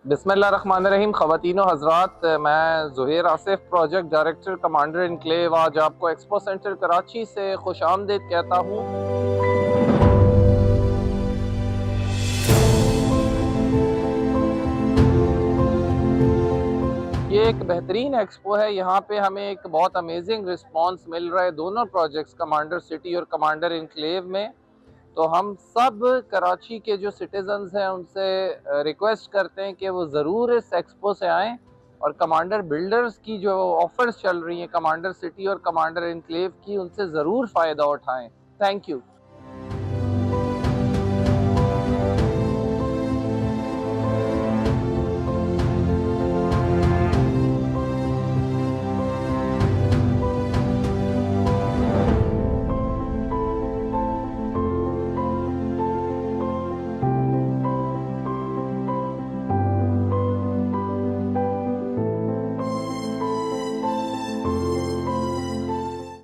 बिस्मिल्लाहिर्रहमानिर्रहीम। ख़वातीन व हज़रात, मैं Zuhair Asif, project director commander enclave, आज आपको एक्सपो सेंटर कराची से खुश आमदीद कहता हूँ। ये एक बेहतरीन एक्सपो है। यहाँ पे हमें एक बहुत अमेजिंग रिस्पांस मिल रहा है दोनों प्रोजेक्ट्स, कमांडर सिटी और कमांडर इंक्लेव में। तो हम सब कराची के जो सिटीजन्स हैं उनसे रिक्वेस्ट करते हैं कि वो ज़रूर इस एक्सपो से आएँ और कमांडर बिल्डर्स की जो ऑफर्स चल रही हैं कमांडर सिटी और कमांडर इंक्लेव की, उनसे ज़रूर फ़ायदा उठाएं। Thank you.